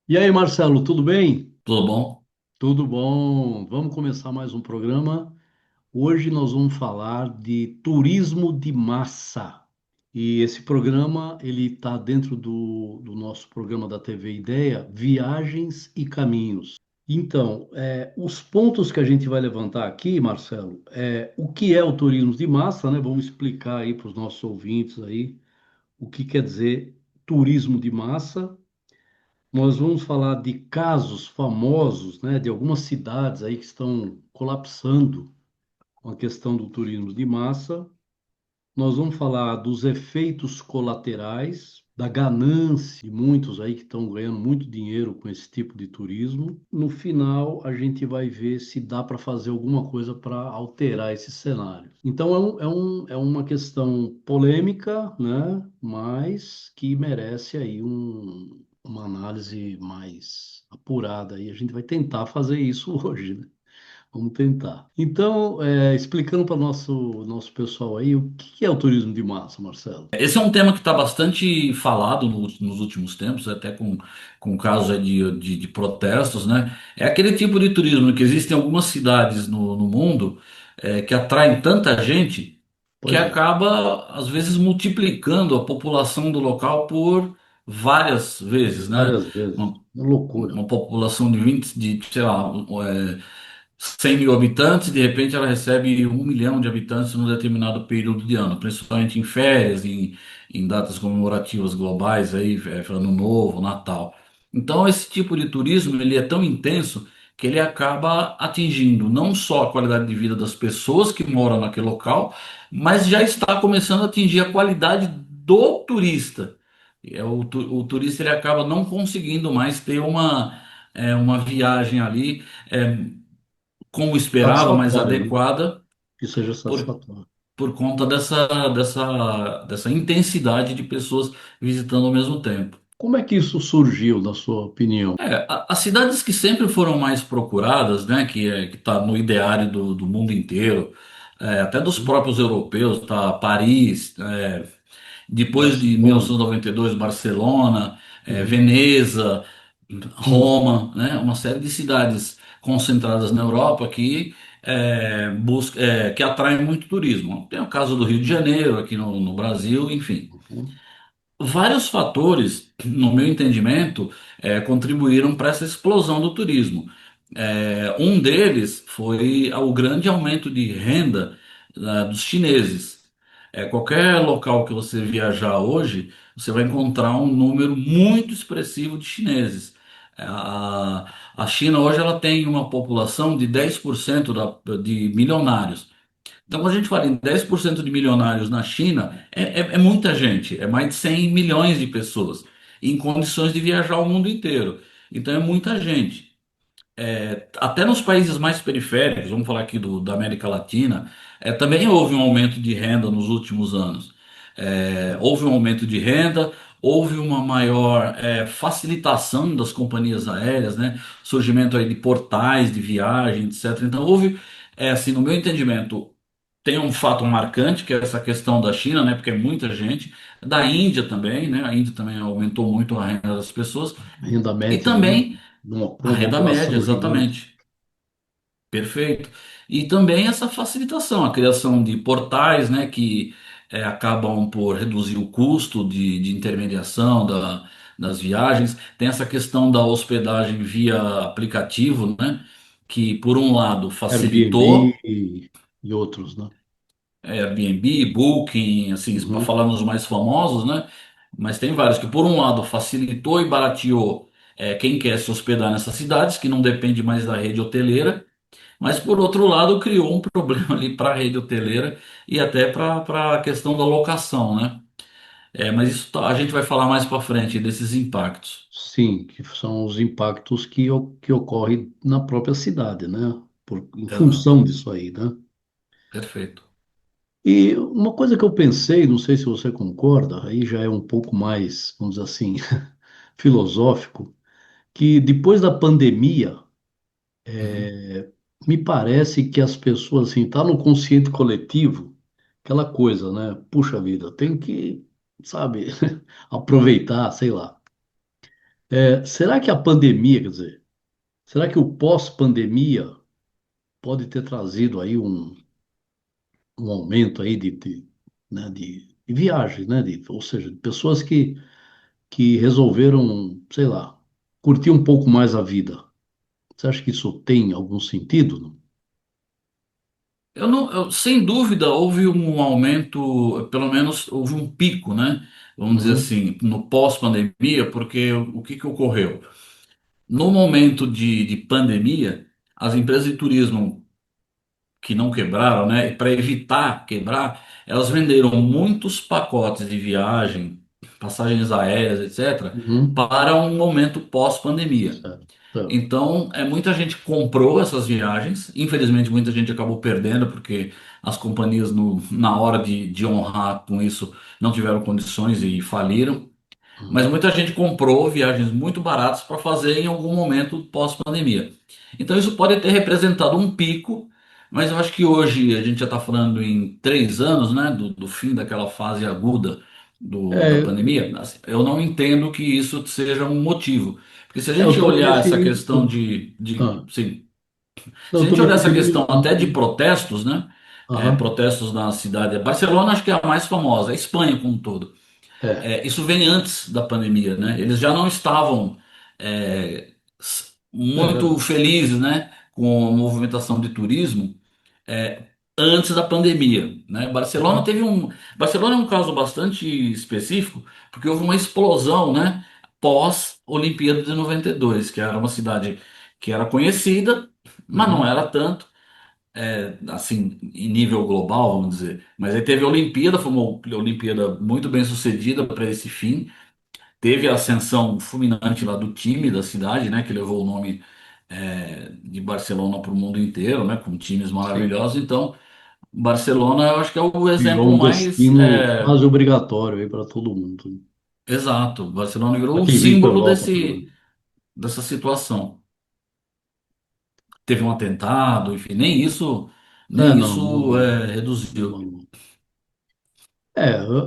E aí, Marcelo, tudo bem? Tudo bom? Tudo bom. Vamos começar mais um programa. Hoje nós vamos falar de turismo de massa. E esse programa, ele está dentro do nosso programa da TV Ideia, Viagens e Caminhos. Então, os pontos que a gente vai levantar aqui, Marcelo, o que é o turismo de massa, né? Vamos explicar aí para os nossos ouvintes aí o que quer dizer turismo de massa. Nós vamos falar de casos famosos, né, de algumas cidades aí que estão colapsando com a questão do turismo de massa. Nós vamos falar dos efeitos colaterais, da ganância de muitos aí que estão ganhando muito dinheiro com esse tipo de turismo. No final, a gente vai ver se dá para fazer alguma coisa para alterar esse cenário. Então, é uma questão polêmica, né? Mas que merece aí uma análise mais apurada. E a gente vai tentar fazer isso hoje, né? Vamos tentar. Então, explicando para o nosso pessoal aí, o que é o turismo de massa, Marcelo? Esse é um tema que está bastante falado nos últimos tempos, até com casos aí de protestos, né? É aquele tipo de turismo que existem algumas cidades no mundo que atraem tanta gente que Pois é, acaba, às vezes, multiplicando a população do local por várias vezes, né? várias vezes. Uma, Uma loucura. uma população de 20 sei lá, 100 mil habitantes, de repente ela recebe 1 milhão de habitantes num determinado período de ano, principalmente em férias, em datas comemorativas globais, aí, Ano Novo, Natal. Então, esse tipo de turismo ele é tão intenso que ele acaba atingindo não só a qualidade de vida das pessoas que moram naquele local, mas já está começando a atingir a qualidade do turista. O turista ele acaba não conseguindo mais ter uma viagem ali. Como esperava, mais Satisfatória, né? adequada Que seja por, satisfatória. por conta dessa intensidade de pessoas visitando ao mesmo tempo. Como é que isso surgiu, na sua opinião? As cidades que sempre foram mais procuradas, né, que está no ideário do mundo inteiro, até dos próprios europeus, tá? Paris, depois de Barcelona. 1992, Barcelona, Uhum. Veneza, Hum. Roma, né? Uma série de cidades concentradas na Europa que atraem muito turismo. Tem o caso do Rio de Janeiro, aqui no Brasil, enfim. Uhum. Vários fatores, no meu entendimento, contribuíram para essa explosão do turismo. Um deles foi o grande aumento de renda dos chineses. Qualquer local que você viajar hoje, você vai encontrar um número muito expressivo de chineses. A China hoje ela tem uma população de 10% de milionários. Então, quando a gente fala em 10% de milionários na China, é muita gente, é mais de 100 milhões de pessoas em condições de viajar o mundo inteiro. Então, é muita gente. Até nos países mais periféricos, vamos falar aqui da América Latina, também houve um aumento de renda nos últimos anos. Houve um aumento de renda, houve uma maior facilitação das companhias aéreas, né? Surgimento aí de portais de viagem, etc. Então houve, assim, no meu entendimento, tem um fato marcante que é essa questão da China, né? Porque é muita gente, da Índia também, né? A Índia também aumentou muito a renda das pessoas Renda e média, né? também Para a uma renda média, população gigante. exatamente. Perfeito. E também essa facilitação, a criação de portais, né, que acabam por reduzir o custo de intermediação das viagens. Tem essa questão da hospedagem via aplicativo, né, que por um lado Airbnb facilitou e outros, né? Airbnb, Booking, assim, para Uhum. falar nos mais famosos, né, mas tem vários que por um lado facilitou e barateou quem quer se hospedar nessas cidades, que não depende mais da rede hoteleira. Mas, por outro lado, criou um problema ali para a rede hoteleira e até para a questão da locação, né? Mas a gente vai falar mais para frente desses impactos. Sim, que são os impactos que ocorrem na própria cidade, né? Em Exato. função disso aí, né? Perfeito. E uma coisa que eu pensei, não sei se você concorda, aí já é um pouco mais, vamos dizer assim, filosófico, que depois da pandemia, Uhum. me parece que as pessoas, assim, tá no consciente coletivo, aquela coisa, né? Puxa vida, tem que, sabe, aproveitar, sei lá. Será que a pandemia, quer dizer, será que o pós-pandemia pode ter trazido aí um aumento aí né, de viagens, né? Ou seja, de pessoas que resolveram, sei lá, curtir um pouco mais a vida. Você acha que isso tem algum sentido? Não? Eu não, sem dúvida houve um aumento, pelo menos houve um pico, né? Vamos dizer Uhum, assim, no pós-pandemia, porque o que que ocorreu? No momento de pandemia, as empresas de turismo que não quebraram, né? Para evitar quebrar, elas venderam muitos pacotes de viagem, passagens aéreas, etc., uhum, para um momento pós-pandemia. certo, certo. Então, muita gente comprou essas viagens. Infelizmente, muita gente acabou perdendo, porque as companhias, na hora de honrar com isso, não tiveram condições e faliram. Mas Uhum. muita gente comprou viagens muito baratas para fazer em algum momento pós-pandemia. Então isso pode ter representado um pico, mas eu acho que hoje a gente já está falando em 3 anos, né, do fim daquela fase aguda da É, pandemia. Assim, eu não entendo que isso seja um motivo. Porque se a eu gente estou me olhar essa referindo. questão de Ah, sim, não, se eu a estou gente me olhar essa referindo. questão até de protestos, né, Aham, protestos na cidade, Barcelona acho que é a mais famosa, a Espanha como um todo. é, Isso vem antes da pandemia, né? Eles já não estavam é muito verdade. felizes, né, com a movimentação de turismo é, antes da pandemia, né? Uhum, Barcelona é um caso bastante específico, porque houve uma explosão, né, pós Olimpíada de 92, que era uma cidade que era conhecida, mas não uhum, era tanto. Assim, em nível global, vamos dizer. Mas aí teve a Olimpíada, foi uma Olimpíada muito bem sucedida para esse fim. Teve a ascensão fulminante lá do time da cidade, né, que levou o nome de Barcelona para o mundo inteiro, né, com times sim. maravilhosos. Então, Barcelona, eu acho que é o Virou exemplo um mais destino quase obrigatório aí para todo mundo. exato. Barcelona Para virou um quem vem para a símbolo Europa também. dessa situação. Teve um atentado, enfim, nem Não, isso não, não, reduziu. não.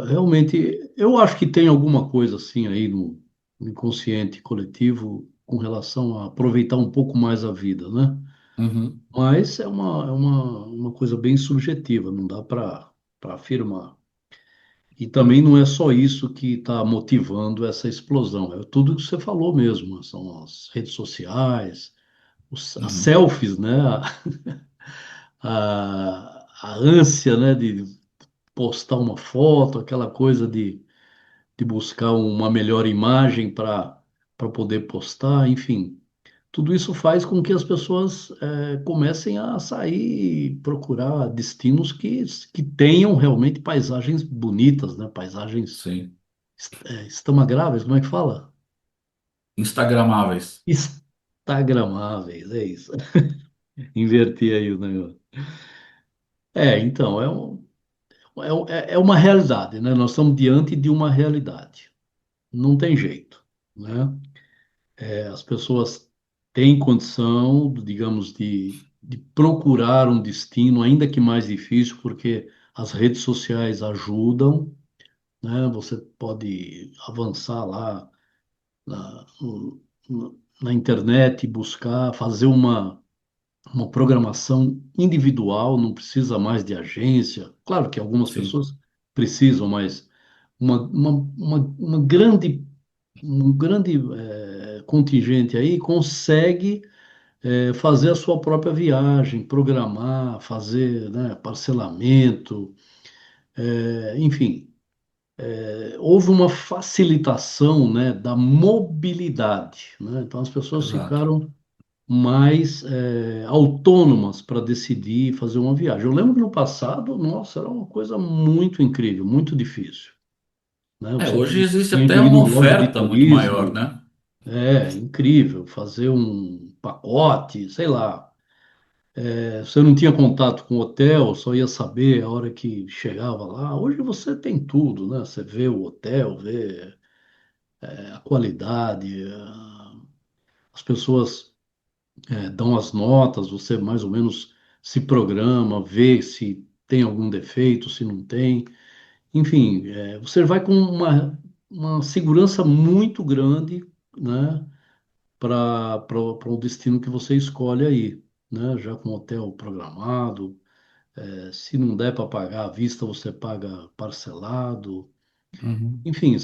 Realmente, eu acho que tem alguma coisa assim aí no inconsciente coletivo com relação a aproveitar um pouco mais a vida, né? Uhum, Mas uma coisa bem subjetiva, não dá para afirmar. E também não é só isso que está motivando essa explosão, é tudo que você falou mesmo, são as redes sociais, as uhum, selfies, né? A ânsia, né, de postar uma foto, aquela coisa de buscar uma melhor imagem para poder postar, enfim. Tudo isso faz com que as pessoas comecem a sair e procurar destinos que tenham realmente paisagens bonitas, né? Paisagens sim. instagramáveis, como é que fala? Instagramáveis. Instagramáveis, é isso. Inverti aí o negócio. Então, é uma realidade, né? Nós estamos diante de uma realidade. Não tem jeito, né? As pessoas têm condição, digamos, de procurar um destino, ainda que mais difícil, porque as redes sociais ajudam, né? Você pode avançar lá na, na internet, buscar, fazer uma programação individual, não precisa mais de agência. Claro que algumas Sim, pessoas precisam, mas uma grande, um grande contingente aí consegue fazer a sua própria viagem, programar, fazer, né, parcelamento, enfim. Houve uma facilitação, né, da mobilidade, né? Então as pessoas exato. ficaram mais autônomas para decidir fazer uma viagem. Eu lembro que no passado, nossa, era uma coisa muito incrível, muito difícil, né? Você Hoje existe tinha que até ir uma numa loja de oferta muito maior, turismo, né? incrível, fazer um pacote, sei lá. Você não tinha contato com o hotel, só ia saber a hora que chegava lá. Hoje você tem tudo, né? Você vê o hotel, vê a qualidade, as pessoas dão as notas, você mais ou menos se programa, vê se tem algum defeito, se não tem. Enfim, você vai com uma segurança muito grande, né, para o destino que você escolhe aí, né, já com hotel programado. Se não der para pagar à vista, você paga parcelado. Uhum, Enfim,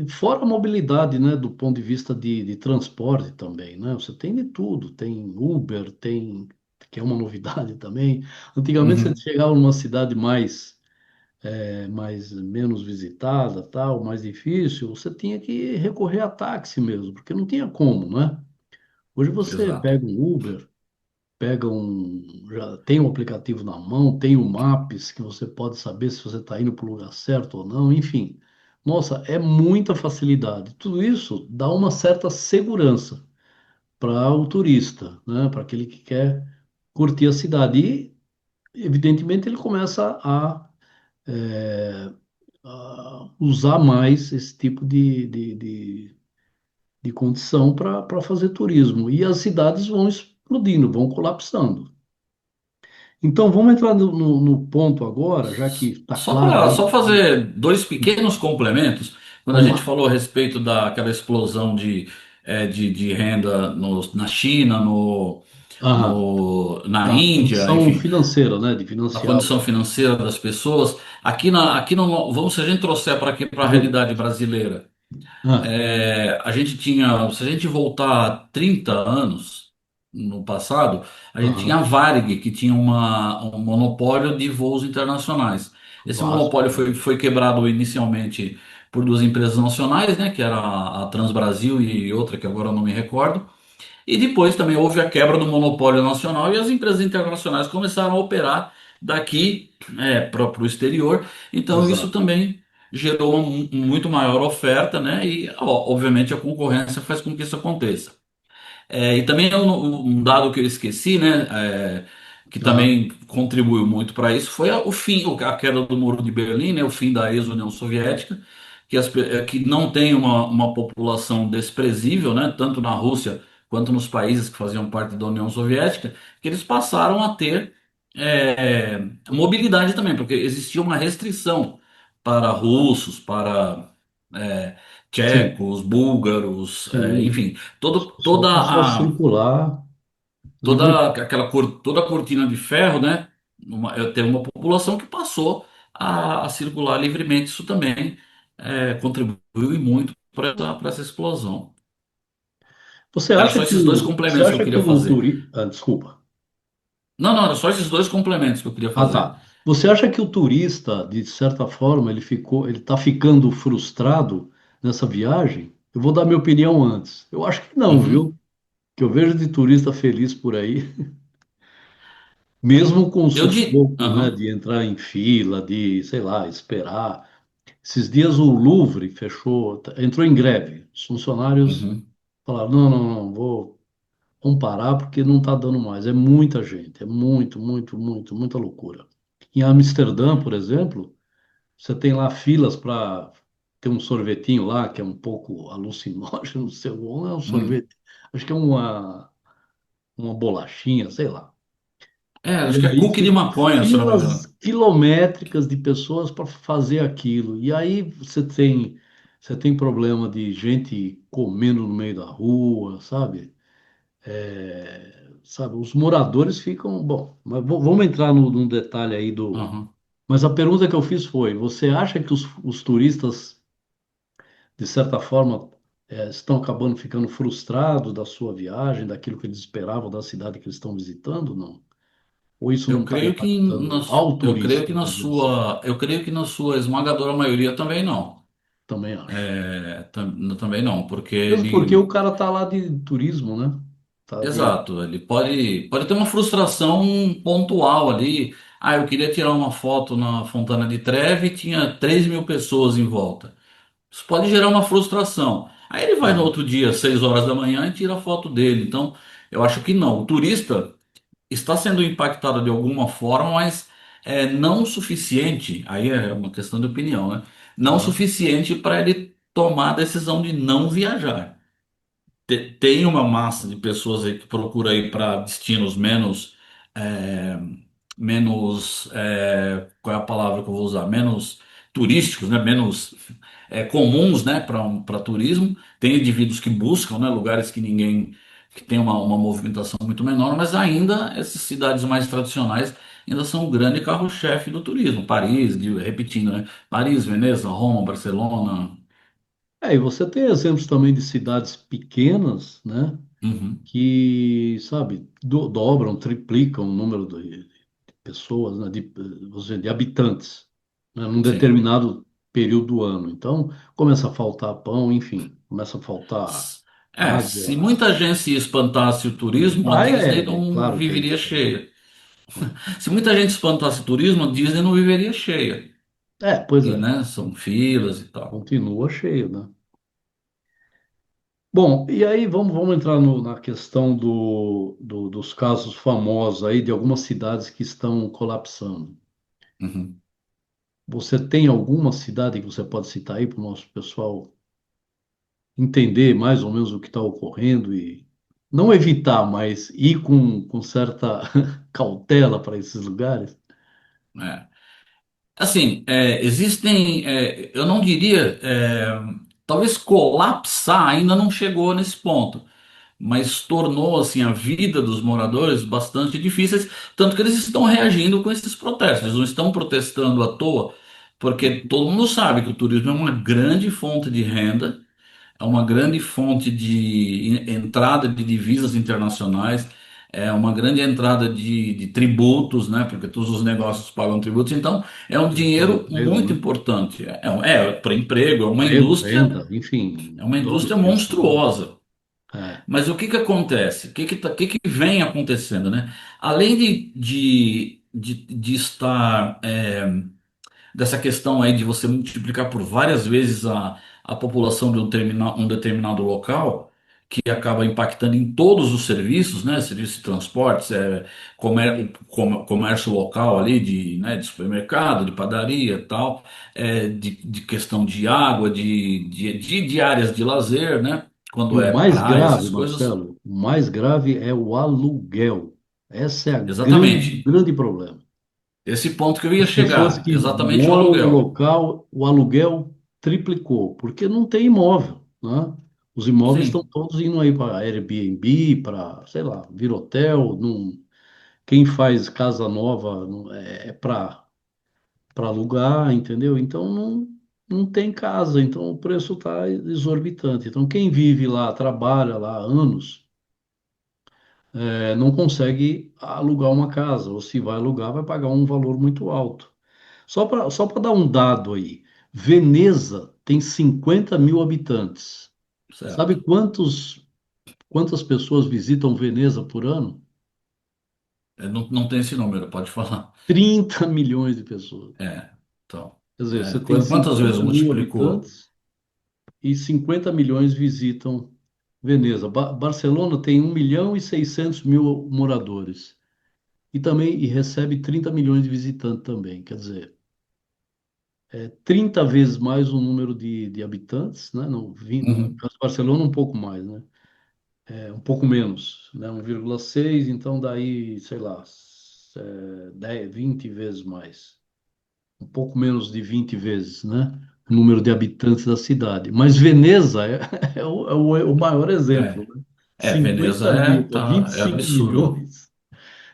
fora a mobilidade, né, do ponto de vista de transporte também, né? Você tem de tudo, tem Uber, que é uma novidade também. Antigamente você uhum, chegava numa cidade mais menos visitada, tal, mais difícil, você tinha que recorrer a táxi mesmo, porque não tinha como, né? Hoje você exato. pega um Uber, já tem um aplicativo na mão, tem o Maps que você pode saber se você está indo para o lugar certo ou não, enfim. Nossa, é muita facilidade. Tudo isso dá uma certa segurança para o turista, né? Para aquele que quer curtir a cidade. E, evidentemente, ele começa a usar mais esse tipo de condição para fazer turismo. E as cidades vão explodindo, vão colapsando. Então, vamos entrar no ponto agora, já que está Só claro para aí. só fazer dois pequenos complementos, quando a Vamos gente lá. falou a respeito daquela explosão de renda na China, Ah, na da Índia, condição enfim, financeira, né? De a financiar. condição financeira das pessoas, aqui no, vamos, se a gente trouxer para aqui, para a Vou- realidade brasileira, Ah, a gente tinha, se a gente voltar 30 anos no passado, a gente tinha a aham, Varig, que tinha um monopólio de voos internacionais. Esse Vasco. monopólio foi quebrado inicialmente por duas empresas nacionais, né, que era a Transbrasil e outra que agora eu não me recordo. E depois também houve a quebra do monopólio nacional e as empresas internacionais começaram a operar daqui para o exterior. Então isso Exato. também gerou uma muito maior oferta, né? E obviamente a concorrência faz com que isso aconteça. E também um dado que eu esqueci, né? Que Ah, também contribuiu muito para isso foi o fim, a queda do Muro de Berlim, né? O fim da ex-União Soviética, que não tem uma população desprezível, né? Tanto na Rússia quanto nos países que faziam parte da União Soviética, que eles passaram a ter mobilidade também, porque existia uma restrição para russos, para é, sim, tchecos, búlgaros, sim. enfim, Os pessoal passou a circular livremente. toda a cortina de ferro, né? Teve uma população que passou a circular livremente. Isso também contribuiu e muito para essa explosão. Era só esses dois Você complementos que eu acha que queria o fazer. turista. Ah, desculpa. Não, não, era só esses dois complementos que eu queria Ah, fazer. tá. Você acha que o turista, de certa forma, ele está ficando frustrado nessa viagem? Eu vou dar minha opinião antes. Eu acho que não, viu? Uhum. Que eu vejo de turista feliz por aí, mesmo com o sufoco, né, Aham. de entrar em fila, de, sei lá, esperar. Esses dias o Louvre fechou, entrou em greve. Os funcionários Uhum. falaram: não, não, não, vamos parar porque não está dando mais. É muita gente, é muito, muito, muito, muita loucura. Em Amsterdã, por exemplo, você tem lá filas para ter um sorvetinho lá, que é um pouco alucinógeno, não sei, não é um Hum. sorvete, acho que é uma bolachinha, sei lá. E Acho que é aí cookie você de tem maconha, se eu não me filas engano. quilométricas de pessoas para fazer aquilo. E aí você tem problema de gente comendo no meio da rua, sabe? Sabe, os moradores ficam. Bom, mas vamos entrar num detalhe aí do. Aham. Mas a pergunta que eu fiz foi: você acha que os turistas, de certa forma, estão acabando ficando frustrados da sua viagem, daquilo que eles esperavam da cidade que eles estão visitando? Não? Ou isso não está impactando ao turista, vamos dizer assim? eu creio que na sua esmagadora maioria também não. Também acho. Também não, porque Mesmo porque o ele, cara tá lá de turismo, né? Tá de. exato, ele pode ter uma frustração pontual ali. Ah, eu queria tirar uma foto na Fontana de Trevi e tinha 3.000 pessoas em volta. Isso pode gerar uma frustração. Aí ele vai no Aham, outro dia, 6 horas da manhã, e tira a foto dele. Então, eu acho que não. O turista está sendo impactado de alguma forma, mas não o suficiente. Aí é uma questão de opinião, né? Não o aham. suficiente para ele tomar a decisão de não viajar. Tem uma massa de pessoas aí que procura ir para destinos é, qual é a palavra que eu vou usar? Menos turísticos, né? Menos comuns, né, para turismo. Tem indivíduos que buscam, né, lugares que ninguém, que tem uma movimentação muito menor, mas ainda essas cidades mais tradicionais ainda são o grande carro-chefe do turismo. Paris, repetindo, né? Paris, Veneza, Roma, Barcelona. E você tem exemplos também de cidades pequenas, né? Uhum, Que, sabe, dobram, triplicam o número de pessoas, né? Vamos dizer, de habitantes, né? Num sim. determinado período do ano. Então, começa a faltar pão, enfim, começa a faltar Se água. muita gente se espantasse o turismo, a Disney não Claro que viveria eles têm. cheia. Se muita gente espantasse o turismo, a Disney não viveria cheia. Pois E, é, né, são filas e tal. continua cheio, né? Bom, e aí vamos entrar na questão dos casos famosos aí de algumas cidades que estão colapsando. Uhum. Você tem alguma cidade que você pode citar aí para o nosso pessoal entender mais ou menos o que está ocorrendo e não evitar, mas ir com certa cautela para esses lugares? É. Assim, existem, eu não diria, talvez colapsar ainda não chegou nesse ponto, mas tornou assim a vida dos moradores bastante difíceis, tanto que eles estão reagindo com esses protestos. Eles não estão protestando à toa, porque todo mundo sabe que o turismo é uma grande fonte de renda, é uma grande fonte de entrada de divisas internacionais, é uma grande entrada de tributos, né? Porque todos os negócios pagam tributos, então é um Para dinheiro emprego, muito né? importante. Para emprego, Emprego, renda, enfim, é uma todo indústria esse restante. monstruosa. É, Mas o que que acontece? O que que vem acontecendo, né? Além de estar dessa questão aí de você multiplicar por várias vezes a população de um determinado local, que acaba impactando em todos os serviços, né? Serviço de transportes, comércio local ali né, de supermercado, de padaria e tal, de questão de água, de áreas de lazer, né? e Quando o é mais praia, grave, essas coisas. Marcelo, o mais grave é o aluguel. Esse é o Exatamente. grande problema. Esse ponto que eu ia As pessoas chegar, que exatamente o moram no aluguel. local, o aluguel triplicou, porque não tem imóvel, né? Os imóveis estão Sim. todos indo aí para Airbnb, para, sei lá, vir hotel. Não, quem faz casa nova é para alugar, entendeu? Então não tem casa, então o preço está exorbitante. Então quem vive lá, trabalha lá há anos, não consegue alugar uma casa, ou se vai alugar, vai pagar um valor muito alto. Só para dar um dado aí, Veneza tem 50 mil habitantes. Sabe Certo. quantas pessoas visitam Veneza por ano? Não tem esse número, pode falar. 30 milhões de pessoas. É, então. Quer dizer, você tem Quantas vezes 50 mil multiplicou? habitantes e 50 milhões visitam Veneza. Barcelona tem 1.600.000 moradores e recebe 30 milhões de visitantes também. Quer dizer, 30 vezes mais o número de habitantes, né? No, no Uhum. caso de Barcelona, um pouco mais, né? Um pouco menos, né? 1,6, então daí, sei lá, 10, 20 vezes mais. Um pouco menos de 20 vezes, né? O número de habitantes da cidade. Mas Veneza é o maior exemplo, É, né? Veneza 50 mil para é 25 absurdo. milhões.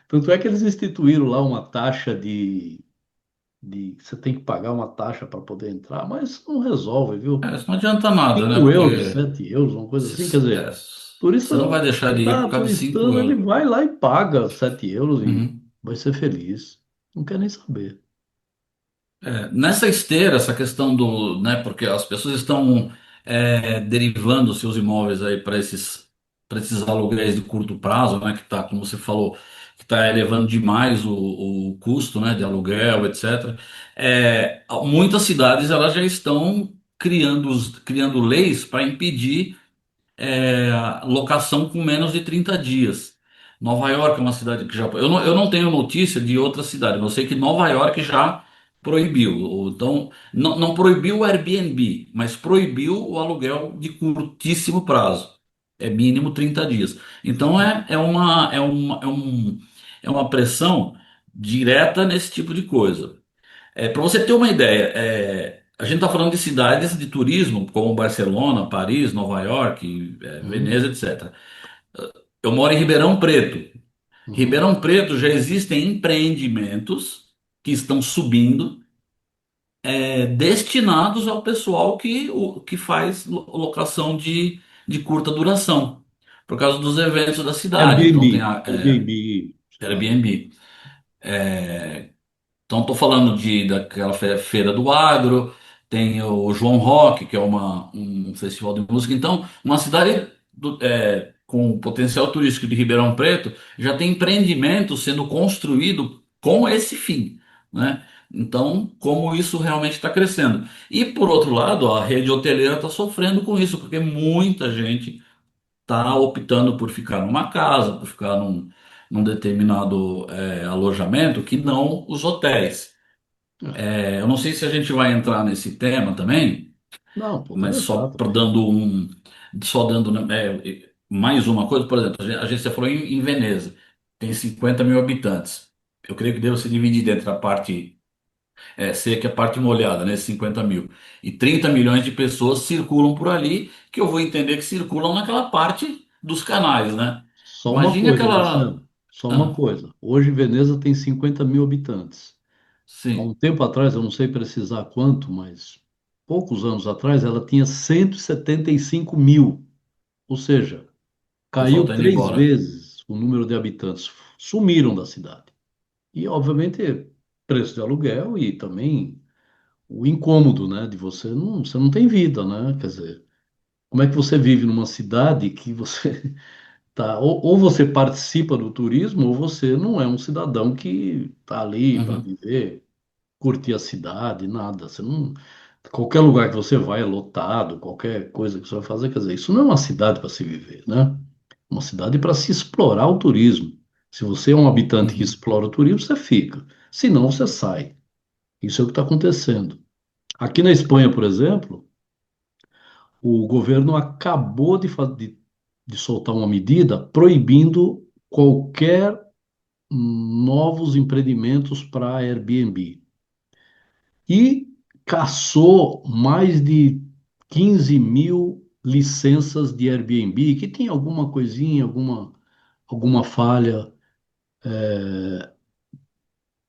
Tanto é que eles instituíram lá uma taxa você tem que pagar uma taxa para poder entrar, mas isso não resolve, viu? Isso não adianta nada, né? 5 euros, Porque 7 euros, uma coisa assim. Quer dizer, você turista, não vai deixar que de ir está por causa de 5 turistando, ele euros. vai lá e paga 7 euros e Uhum. vai ser feliz. Não quer nem saber. Nessa esteira, essa questão do, né, porque as pessoas estão derivando seus imóveis aí para esses aluguéis de curto prazo, né, que tá, como você falou, que está elevando demais o custo, né, de aluguel, etc. Muitas cidades elas já estão criando leis para impedir locação com menos de 30 dias. Nova York é uma cidade que já. Eu não tenho notícia de outra cidade, mas eu sei que Nova York já proibiu. Então, não proibiu o Airbnb, mas proibiu o aluguel de curtíssimo prazo. É mínimo 30 dias. Então, é uma pressão direta nesse tipo de coisa. Para você ter uma ideia, a gente está falando de cidades de turismo, como Barcelona, Paris, Nova York, Uhum, Veneza, etc. Eu moro em Ribeirão Preto. uhum. Ribeirão Preto já existem empreendimentos que estão subindo, destinados ao pessoal que faz locação de curta duração, por causa dos eventos da cidade. Então tem Airbnb, a Airbnb, sei lá. Airbnb. Então, estou falando daquela feira do agro, tem o João Rock, que é um festival de música. Então, uma cidade com potencial turístico de Ribeirão Preto já tem empreendimento sendo construído com esse fim, né? Então, como isso realmente está crescendo. E, por outro lado, a rede hoteleira está sofrendo com isso, porque muita gente está optando por ficar numa casa, por ficar num determinado alojamento, que não os hotéis. É. Eu não sei se a gente vai entrar nesse tema também, Não, mas podemos entrar também. só dando, né, mais uma coisa, por exemplo, a gente já falou em Veneza, tem 50 mil habitantes. Eu creio que deve ser dividido entre a parte seca e a parte molhada, né, 50 mil. E 30 milhões de pessoas circulam por ali, que eu vou entender que circulam naquela parte dos canais, né? Só uma Imagine coisa, aquela. Luciano, só uma Ah, coisa. Hoje Veneza tem 50 mil habitantes. Há um sim, tempo atrás, eu não sei precisar quanto, mas poucos anos atrás, ela tinha 175 mil. Ou seja, o pessoal caiu tá indo três embora. vezes o número de habitantes. Sumiram da cidade. E, obviamente, preço de aluguel e também o incômodo, né, de você não tem vida, né? Quer dizer, como é que você vive numa cidade que você tá, ou você participa do turismo, ou você não é um cidadão que está ali para Uhum, viver, curtir a cidade, nada. Você não, qualquer lugar que você vai é lotado, qualquer coisa que você vai fazer, quer dizer, isso não é uma cidade para se viver, né? É uma cidade para se explorar o turismo. Se você é um habitante que uhum, explora o turismo, você fica. Se não, você sai. Isso é o que está acontecendo. Aqui na Espanha, por exemplo, o governo acabou de soltar uma medida proibindo qualquer novos empreendimentos para Airbnb. E caçou mais de 15 mil licenças de Airbnb, que tem alguma coisinha, alguma falha,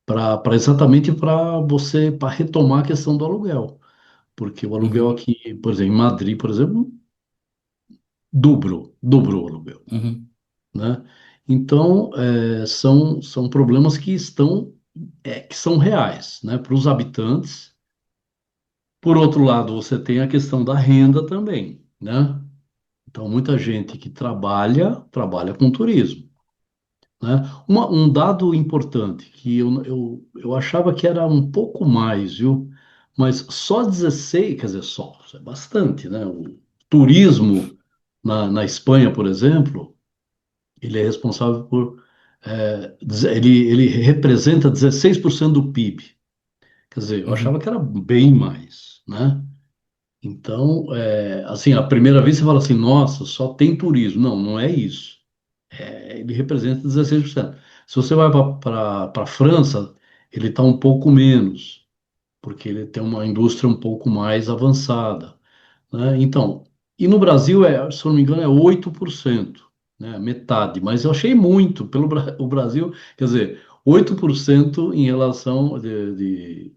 para exatamente para você, para retomar a questão do aluguel. Porque o aluguel uhum, aqui, por exemplo, em Madrid, por exemplo, dobrou o aluguel, uhum, né? Então, são problemas que que são reais, né, para os habitantes. Por outro lado, você tem a questão da renda também, né? Então, muita gente que trabalha com turismo, né? Um dado importante que eu achava que era um pouco mais, viu? Mas só 16, quer dizer, só, isso é bastante, né? O turismo na Espanha, por exemplo, ele é responsável por, ele representa 16% do PIB. Quer dizer, eu achava uhum, que era bem mais, né? Então, assim, à primeira vez você fala assim, nossa, só tem turismo. Não, não é isso. Ele representa 16%. Se você vai para a França, ele está um pouco menos, porque ele tem uma indústria um pouco mais avançada, né? Então, e no Brasil, se eu não me engano, é 8%, né? Metade. Mas eu achei muito pelo o Brasil, quer dizer, 8% em relação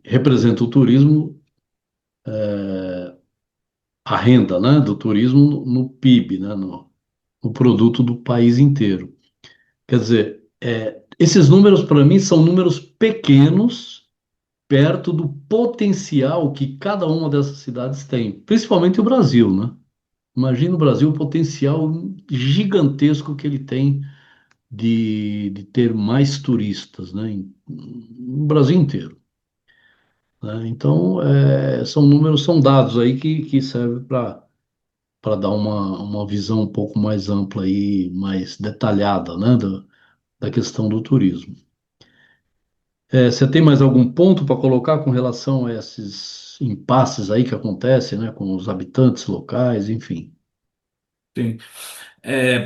representa o turismo, a renda, né, do turismo no PIB, né, no produto do país inteiro. Quer dizer, esses números para mim são números pequenos perto do potencial que cada uma dessas cidades tem, principalmente o Brasil, né? Imagina o Brasil, o potencial gigantesco que ele tem de ter mais turistas, né? No Brasil inteiro, né? Então, são números, são dados aí que servem para dar uma visão um pouco mais ampla e mais detalhada, né, da questão do turismo. Você tem mais algum ponto para colocar com relação a esses impasses aí que acontecem, né, com os habitantes locais, enfim? sim.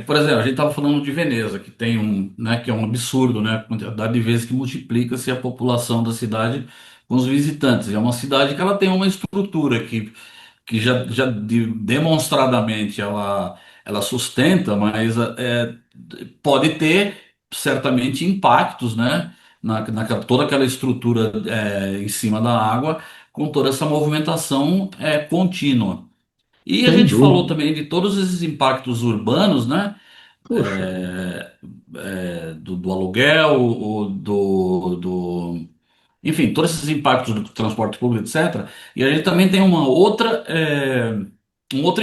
Por exemplo, a gente estava falando de Veneza, que tem né, que é um absurdo, né, a quantidade de vezes que multiplica-se a população da cidade com os visitantes. É uma cidade que ela tem uma estrutura que demonstradamente ela sustenta, mas pode ter certamente impactos, né, toda aquela estrutura em cima da água, com toda essa movimentação contínua. E a Sem gente falou dúvida. também de todos esses impactos urbanos, né? Poxa, é, do aluguel, enfim, todos esses impactos do transporte público, etc. E a gente também tem um outro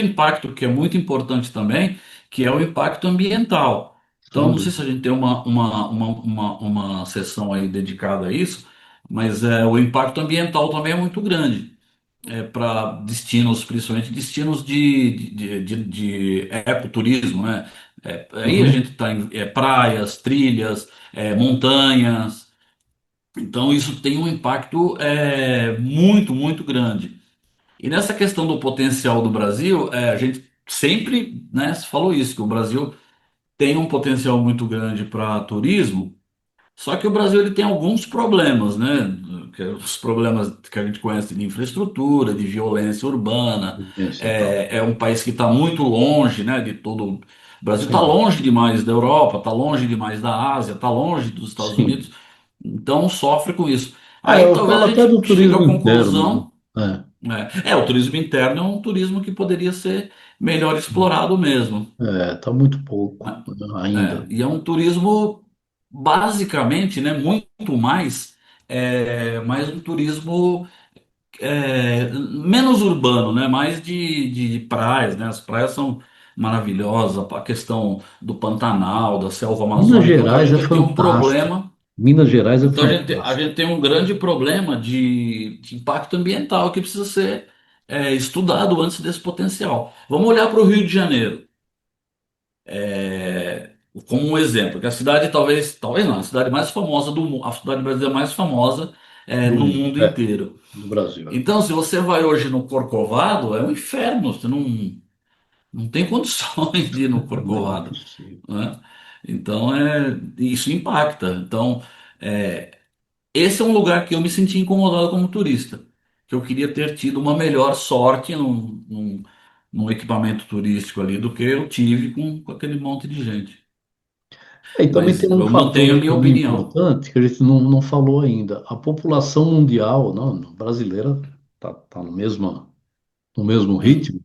impacto que é muito importante também, que é o impacto ambiental. Então, sem não sei se dúvida. a gente tem uma sessão aí dedicada a isso, mas o impacto ambiental também é muito grande para destinos, principalmente destinos de ecoturismo, né? Aí a Uhum. gente está em praias, trilhas, montanhas. Então isso tem um impacto muito, muito grande. E nessa questão do potencial do Brasil, a gente sempre, né, se falou isso, que o Brasil tem um potencial muito grande para turismo, só que o Brasil ele tem alguns problemas, né? Os problemas que a gente conhece de infraestrutura, de violência urbana. Esse e tal. É um país que está muito longe, né, de todo. O Brasil está Sem dúvida. longe demais da Europa, está longe demais da Ásia, está longe dos Estados Unidos, Sim. então sofre com isso. É, Aí eu talvez falo a até gente do chegue turismo à interno, conclusão, né? o turismo interno é um turismo que poderia ser melhor explorado mesmo. Tá muito pouco, né, ainda. E é um turismo basicamente, né, muito mais um turismo menos urbano, né, mais de praias, né? As praias são maravilhosas, a questão do Pantanal, da selva Minas amazônica. A Gerais é gente tem um fantástico. problema, Minas Gerais é então a fantástico. gente tem um grande problema de impacto ambiental que precisa ser estudado antes desse potencial. Vamos olhar para o Rio de Janeiro. Como um exemplo, que a cidade talvez não, a cidade mais famosa a cidade brasileira mais famosa Do no mundo, mundo inteiro. do Brasil. Então, se você vai hoje no Corcovado, é um inferno, você não tem condições de ir no Não é Corcovado, possível. né? Então, isso impacta. Então, esse é um lugar que eu me senti incomodado como turista, que eu queria ter tido uma melhor sorte num equipamento turístico ali do que eu tive com aquele monte de gente. E também tem Mas um eu mantenho fator a aí minha também opinião. importante que a gente não falou ainda. A população mundial, não, brasileira, tá no mesmo Uhum, ritmo.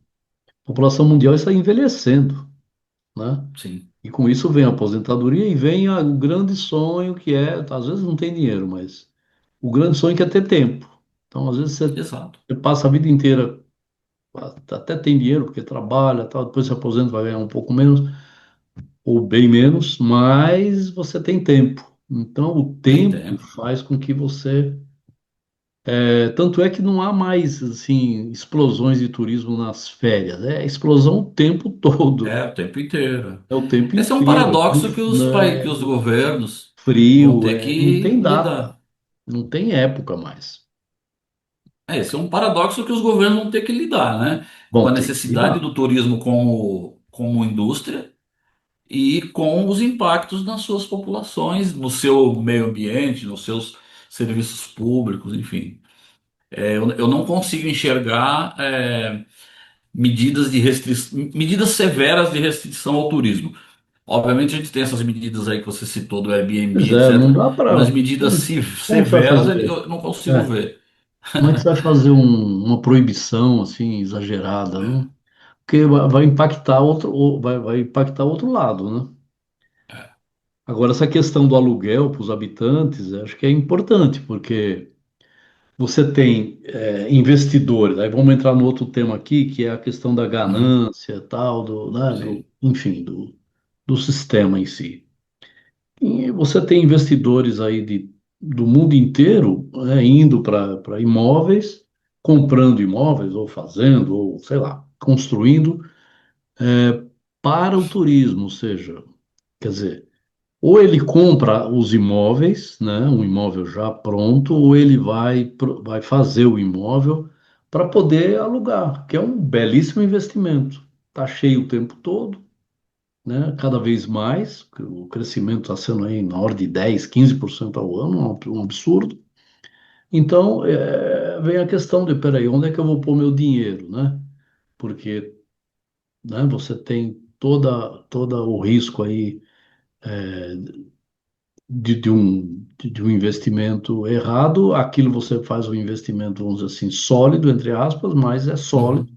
A população mundial está envelhecendo, né? sim, E com isso vem a aposentadoria e vem o grande sonho que às vezes não tem dinheiro, mas o grande sonho que é ter tempo. Então, às vezes exato. você passa a vida inteira, até tem dinheiro porque trabalha, tal, depois se aposenta vai ganhar um pouco menos ou bem menos, mas você tem tempo. Então, o Tem tempo tempo. faz com que você. Tanto é que não há mais assim explosões de turismo nas férias. É explosão o tempo todo. O tempo inteiro. É o tempo Esse é um inteiro. paradoxo que que os Né, governos vão frio, ter não que tem data, lidar. não tem época mais. Esse é um paradoxo que os governos vão ter que lidar, né? Com a Bom, tem que necessidade lidar. do turismo como indústria e com os impactos nas suas populações, no seu meio ambiente, nos seus serviços públicos, enfim. Eu não consigo enxergar medidas severas de restrição ao turismo. Obviamente a gente tem essas medidas aí que você citou do Airbnb, Pois é, não etc. dá Mas para. medidas Como que você vai severas fazer? eu não consigo É, ver. como é que você vai fazer uma proibição assim exagerada, não? Porque vai impactar vai impactar outro lado, né? Agora, essa questão do aluguel para os habitantes, acho que é importante, porque você tem investidores, aí vamos entrar no outro tema aqui, que é a questão da Uhum, ganância, tal, né, sim, enfim, do sistema em si. E você tem investidores aí do mundo inteiro, né, indo para imóveis, comprando imóveis, ou fazendo, ou sei lá, construindo para o turismo, ou seja, quer dizer, ou ele compra os imóveis, né, um imóvel já pronto, ou ele vai fazer o imóvel para poder alugar, que é um belíssimo investimento. Está cheio o tempo todo, né, cada vez mais, o crescimento está sendo aí na ordem de 10, 15% ao ano, um absurdo. Então, vem a questão de, peraí, onde é que eu vou pôr meu dinheiro, né? Porque, né, você tem toda o risco aí de um investimento errado. Aquilo você faz um investimento, vamos dizer assim, sólido, entre aspas, mas é sólido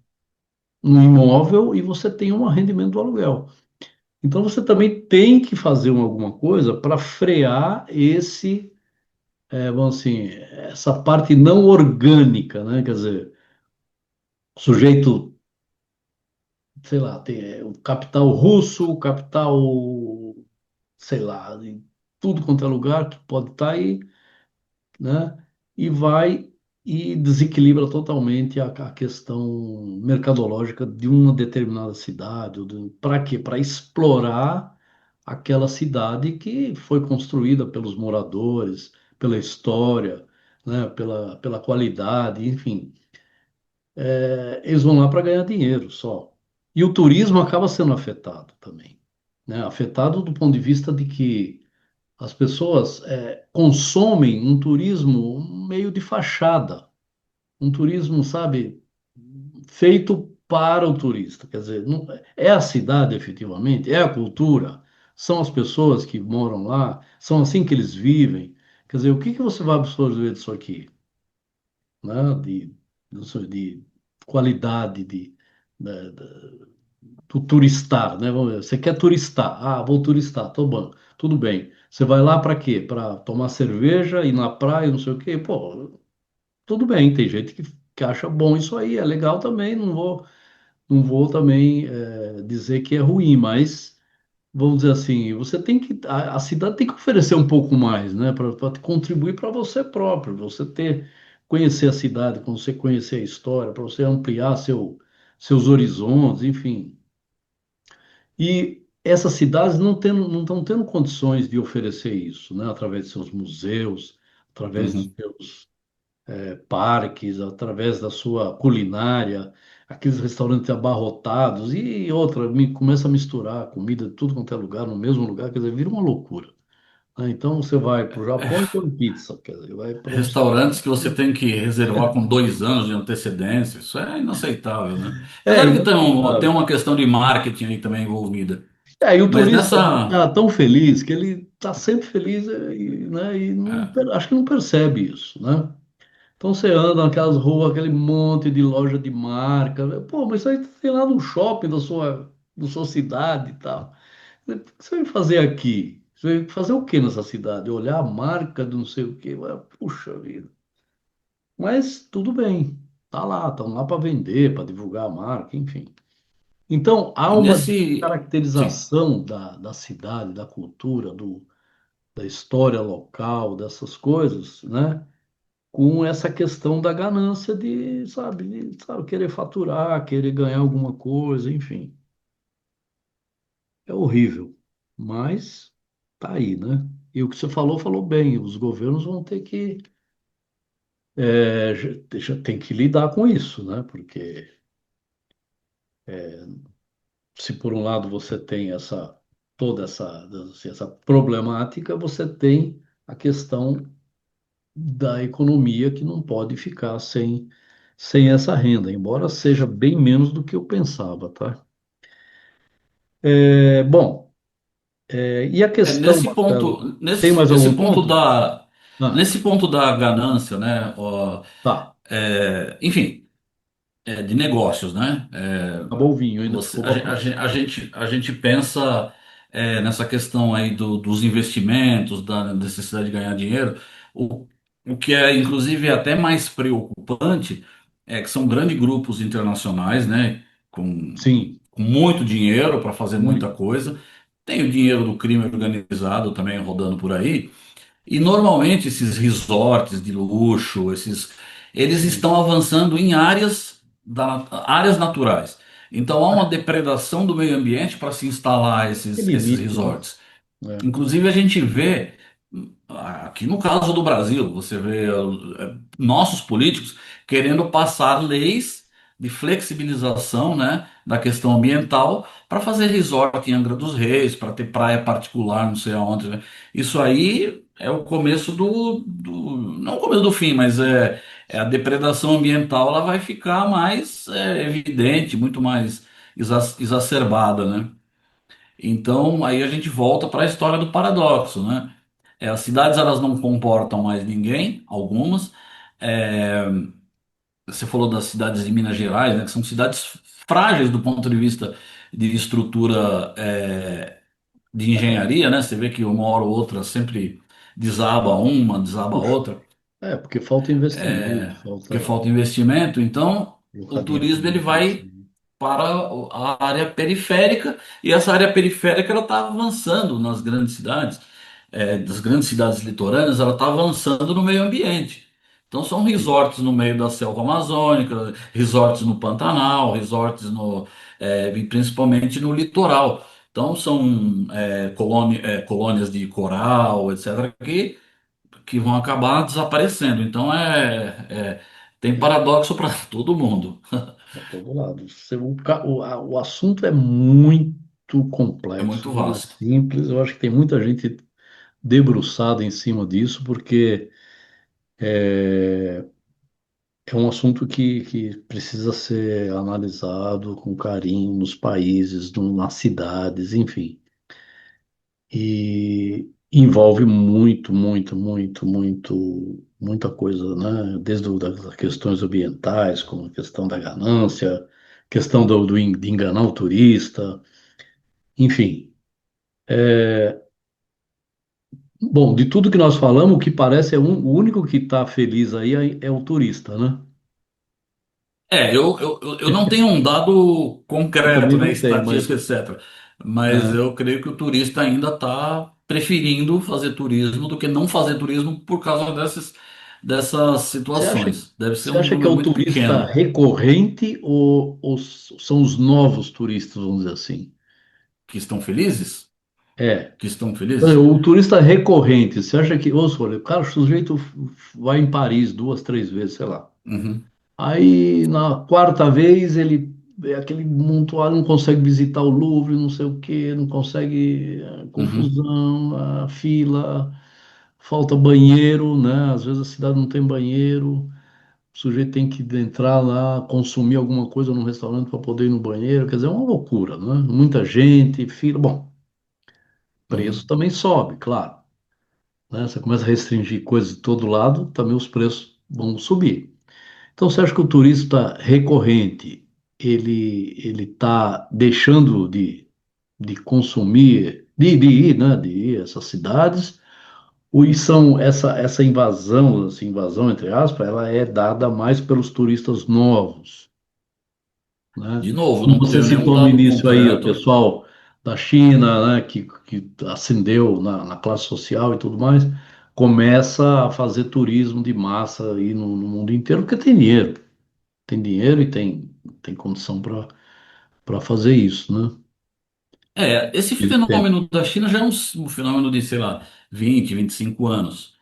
Uhum, no imóvel e você tem um rendimento do aluguel. Então você também tem que fazer alguma coisa para frear vamos assim, essa parte não orgânica, né? Quer dizer, o sujeito, sei lá, tem o capital russo, o capital, sei lá, em tudo quanto é lugar que pode estar aí, né? E vai e desequilibra totalmente a questão mercadológica de uma determinada cidade. Para quê? Para explorar aquela cidade que foi construída pelos moradores, pela história, né? Pela qualidade, enfim. Eles vão lá para ganhar dinheiro só. E o turismo acaba sendo afetado também, né? Afetado do ponto de vista de que as pessoas consomem um turismo meio de fachada, um turismo, sabe, feito para o turista. Quer dizer, é a cidade efetivamente, é a cultura, são as pessoas que moram lá, são assim que eles vivem. Quer dizer, o que que você vai absorver disso aqui, né? De qualidade, do turistar, né? Vamos ver, você quer turistar? Ah, vou turistar, tô bom, tudo bem. Você vai lá para quê? Para tomar cerveja, ir na praia, não sei o quê. Pô, tudo bem, tem gente que acha bom isso aí, é legal também, não vou também dizer que é ruim, mas vamos dizer assim, você tem que, a cidade tem que oferecer um pouco mais, né? Para contribuir para você próprio, você conhecer a cidade, para você conhecer a história, para você ampliar seus horizontes, enfim. E essas cidades não estão tendo condições de oferecer isso, né? Através de seus museus, através de uhum. seus parques, através da sua culinária, aqueles restaurantes abarrotados e outra, começa a misturar comida de tudo quanto é lugar, no mesmo lugar, quer dizer, vira uma loucura, né? Então você vai para o Japão e come pizza, quer dizer, vai para os Estados Restaurantes que você tem que reservar com 2 anos de antecedência, isso é inaceitável, né? É claro que tem Inacreditável. uma questão de marketing aí também envolvida. E o Mas turista nessa. está tão feliz que ele está sempre feliz, né? E É, acho que não percebe isso, né? Então você anda naquelas ruas, aquele monte de loja de marca, né? Pô, mas isso aí tem lá no shopping da sua cidade e tal. O que você vai fazer aqui? Você vai fazer o que nessa cidade? Olhar a marca do não sei o quê? Puxa vida. Mas tudo bem, tá lá, estão lá para vender, para divulgar a marca, enfim. Então há e uma nesse. Sim. caracterização da cidade, da cultura, da história local, dessas coisas, né? Com essa questão da ganância de, sabe, querer faturar, querer ganhar alguma coisa, enfim. É horrível, mas tá aí, né? E o que você falou bem. Os governos vão ter que, já tem que lidar com isso, né? Porque se por um lado você tem toda essa problemática, você tem a questão da economia que não pode ficar sem essa renda, embora seja bem menos do que eu pensava, tá? Bom, e a É, questão, nesse Marcelo, ponto, tem nesse, mais esse algum ponto ponto? da, Ah, nesse ponto da ganância, né? Ó, tá. enfim, de negócios, né? Acabou o vinho, ainda Você, ficou para a próxima. a gente pensa nessa questão aí dos investimentos, da necessidade de ganhar dinheiro. O, o que é, inclusive, até mais preocupante é que são grandes grupos internacionais, né? Com, Sim, com muito dinheiro para fazer muita muito. coisa. Tem o dinheiro do crime organizado também rodando por aí. E normalmente esses resorts de luxo, eles Sim. estão avançando em áreas naturais. Então há uma depredação do meio ambiente para se instalar Tem esses limite, né? resorts. É. Inclusive a gente vê, aqui no caso do Brasil, você vê nossos políticos querendo passar leis, de flexibilização, né, da questão ambiental para fazer resort em Angra dos Reis, para ter praia particular, não sei aonde, né? Isso aí é o começo não o começo do fim, mas é a depredação ambiental, ela vai ficar mais evidente, muito mais exacerbada, né? Então, aí a gente volta para a história do paradoxo, né? As cidades elas não comportam mais ninguém, algumas. É, você falou das cidades de Minas Gerais, né? Que são cidades frágeis do ponto de vista de estrutura, de engenharia, né? Você vê que uma hora ou outra sempre desaba uma, desaba Puxa, outra, porque falta investimento, porque falta falta investimento. Então, o turismo ele localimento, vai assim. para a área periférica, e essa área periférica ela está avançando nas grandes cidades, das grandes cidades litorâneas, ela está avançando no meio ambiente. Então são resorts no meio da selva amazônica, resorts no Pantanal, resorts e principalmente no litoral. Então são colônias de coral, etc., que vão acabar desaparecendo. Então tem paradoxo para todo mundo. Para todo lado. O assunto é muito É complexo, muito não é vasto. simples. Eu acho que tem muita gente debruçada em cima disso, porque é, é um assunto que precisa ser analisado com carinho nos países, nas cidades, enfim. E envolve muita coisa, né? Desde das questões ambientais, como a questão da ganância, questão de enganar o turista, enfim. Bom, de tudo que nós falamos, o que parece o único que está feliz aí é o turista, né? Eu não tenho um dado Eu concreto, também né, não tenho, mas estatística, etc. Mas é, eu creio que o turista ainda está preferindo fazer turismo do que não fazer turismo por causa dessas você acha, situações. Deve ser você um acha que é número o muito turista pequeno recorrente ou são os novos turistas, vamos dizer assim? que estão felizes, É. que estão felizes. O turista recorrente, você acha que, ô, olha, cara, o sujeito vai em Paris duas, três vezes, sei lá. Uhum, Aí na quarta vez ele é aquele montoado, não consegue visitar o Louvre, não sei o quê, não consegue, uhum, confusão, a fila, falta banheiro, né? Às vezes a cidade não tem banheiro, o sujeito tem que entrar lá, consumir alguma coisa num restaurante para poder ir no banheiro, quer dizer, é uma loucura, né? Muita gente, fila, bom, preço uhum. também sobe, claro, né? Você começa a restringir coisas de todo lado, também os preços vão subir. Então, você acha que o turista recorrente, ele está deixando de consumir, de ir, né, de ir a essas cidades, ou são essa invasão, essa invasão, entre aspas, ela é dada mais pelos turistas novos, né? De novo, Como não você tenho nenhum citou no dado início aí, o concreto. pessoal da China, né, que ascendeu na classe social e tudo mais, começa a fazer turismo de massa aí no mundo inteiro, porque tem dinheiro e tem condição para fazer isso, né? Esse Ele tem. fenômeno da China já é um fenômeno de, sei lá, 20, 25 anos.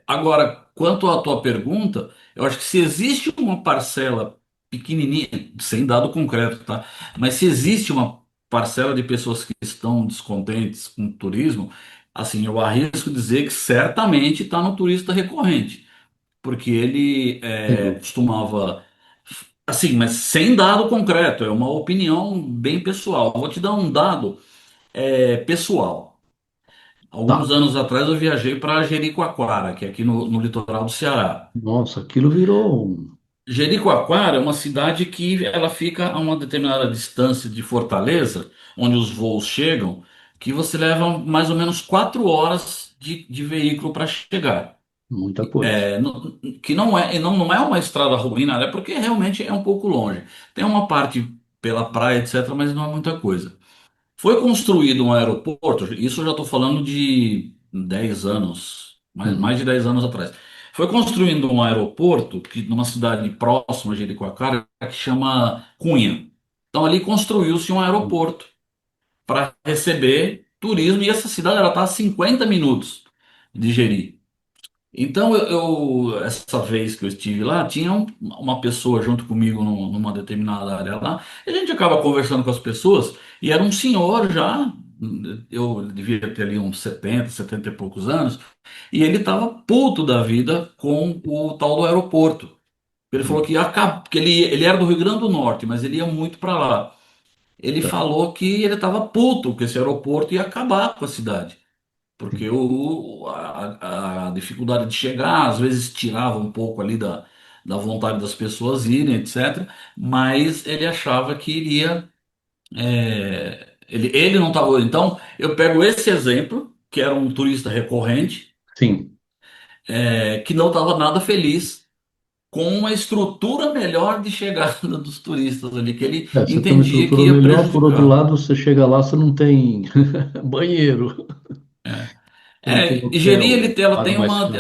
Agora, quanto à tua pergunta, eu acho que se existe uma parcela pequenininha, sem dado concreto, tá? Mas se existe uma parcela de pessoas que estão descontentes com o turismo, assim, eu arrisco dizer que certamente está no turista recorrente, porque ele Entendi. costumava. Assim, mas sem dado concreto, é uma opinião bem pessoal. Vou te dar um dado pessoal. Tá. Alguns anos atrás eu viajei para Jericoacoara, que é aqui no litoral do Ceará. Nossa, aquilo virou Jericoacoara é uma cidade que ela fica a uma determinada distância de Fortaleza, onde os voos chegam, que você leva mais ou menos 4 horas de veículo para chegar. muita coisa. Que não é uma estrada ruim, nada, é porque realmente é um pouco longe. Tem uma parte pela praia, etc., mas não é muita coisa. Foi construído um aeroporto, isso eu já estou falando de 10 anos, mais Uhum. de 10 anos atrás. Foi construído um aeroporto numa cidade próxima de Jericoacoara que chama Cunha. Então ali construiu-se um aeroporto para receber turismo e essa cidade ela está a 50 minutos de Jeri. Então, essa vez que eu estive lá, tinha uma pessoa junto comigo numa determinada área lá, e a gente acaba conversando com as pessoas, e era um senhor já, eu devia ter ali uns 70, 70 e poucos anos, e ele estava puto da vida com o tal do aeroporto. Ele falou Hum, que, que ele era do Rio Grande do Norte, mas ele ia muito para lá. Ele tá. falou que ele estava puto que esse aeroporto ia acabar com a cidade. Porque Hum, a dificuldade de chegar, às vezes tirava um pouco ali da vontade das pessoas irem, etc. Mas ele achava que iria. Ele não estava. Então, eu pego esse exemplo, que era um turista recorrente, sim. que não estava nada feliz com uma estrutura melhor de chegada dos turistas ali, que ele É, você tem uma entendia que estrutura ia melhor, por outro prejudicar. lado, você chega lá, você não tem banheiro, você não tem E Jeri, hotel, paga mais caro.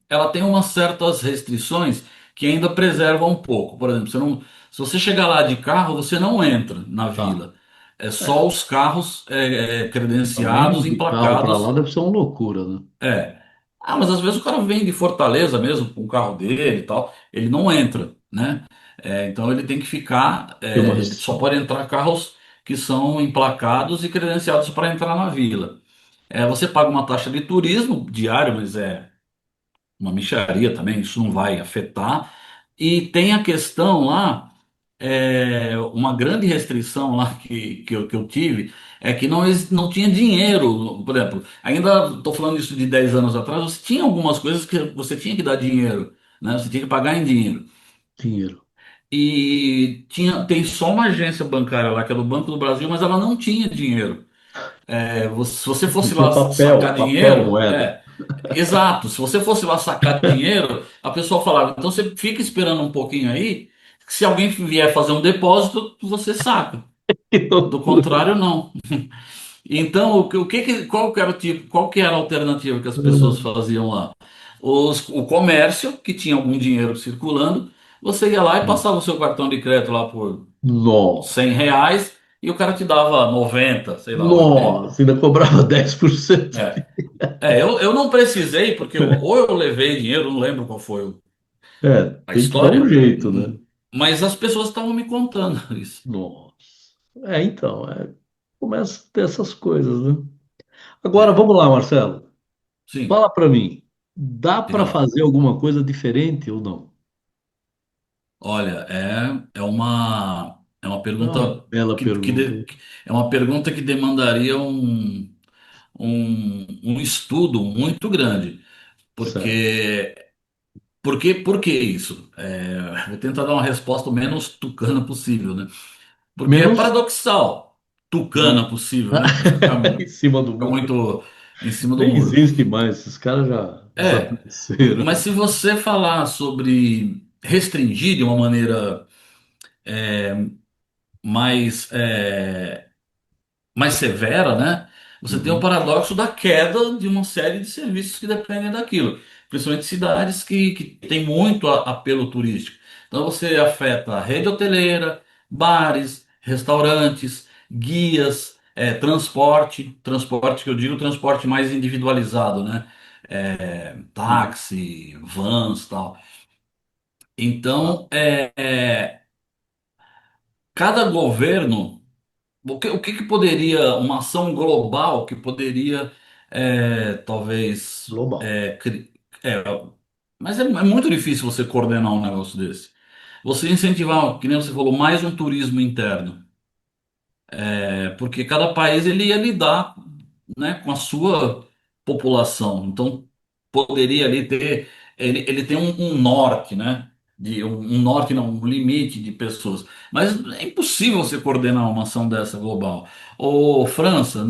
ela tem umas certas restrições que ainda preservam um pouco. Por exemplo, se você chegar lá de carro, você não entra na Tá. vila. É só É, os carros também ir credenciados, de carro para lá emplacados. deve ser uma loucura, né? É. Ah, mas às vezes o cara vem de Fortaleza mesmo, com o carro dele e tal, ele não entra, né? Então ele tem que ficar, Tem uma ele só restrição. pode entrar carros que são emplacados e credenciados para entrar na vila. Você paga uma taxa de turismo diário, mas é uma mixaria também, isso não vai afetar. E tem a questão lá, uma grande restrição lá que eu tive, é que não tinha dinheiro. Por exemplo, ainda estou falando isso de 10 anos atrás, você tinha algumas coisas que você tinha que dar dinheiro, né? Você tinha que pagar em dinheiro. Dinheiro. Tem só uma agência bancária lá, que é do Banco do Brasil, mas ela não tinha dinheiro. Se você Não fosse tinha lá papel, sacar papel dinheiro, moeda. exato. Se você fosse lá sacar dinheiro, a pessoa falava, então você fica esperando um pouquinho aí, que se alguém vier fazer um depósito, você saca. Que Do loucura. contrário, não. Então, qual que era o tipo, qual que era a alternativa que as pessoas Ah, faziam lá? O comércio, que tinha algum dinheiro circulando, você ia lá e passava o seu cartão de crédito lá por nossa. R$ 100 e o cara te dava 90, sei lá, 80. Nossa, ainda cobrava 10%. É. Eu não precisei, porque ou eu levei dinheiro, não lembro qual foi É, a tem que dar um história, jeito, né? mas as pessoas estavam me contando isso. Nossa. Então, começa a ter essas coisas, né? Agora, É, vamos lá, Marcelo. sim, Fala para mim. Dá diga para lá. fazer alguma coisa diferente ou não? Olha, é uma É uma pergunta bela pergunta. é uma pergunta que demandaria um estudo muito grande, Certo. porque por que isso? Vou tentar dar uma resposta o menos tucana possível, né? Porque é Menos paradoxal, do... tucana possível, né? Para ficar em cima do muro. muito em cima do Nem muro. existe mais. Esses caras já É, desapareceram. mas se você falar sobre restringir de uma maneira mais, mais severa, né? Você tem o Uhum. paradoxo da queda de uma série de serviços que dependem daquilo, principalmente cidades que têm muito apelo turístico. Então você afeta a rede hoteleira, bares, restaurantes, guias, transporte que eu digo, transporte mais individualizado, né? Uhum. Táxi, vans, tal. Tá. Então, cada governo, o que que poderia, uma ação global que poderia, talvez, Global. é, mas é muito difícil você coordenar um negócio desse. Você incentivar, que nem você falou, mais um turismo interno. Porque cada país ele ia lidar, né, com a sua população. Então poderia ali ter, ele tem um norte, né? Um norte não, um limite de pessoas. Mas é impossível você coordenar uma ação dessa global. Ô, França,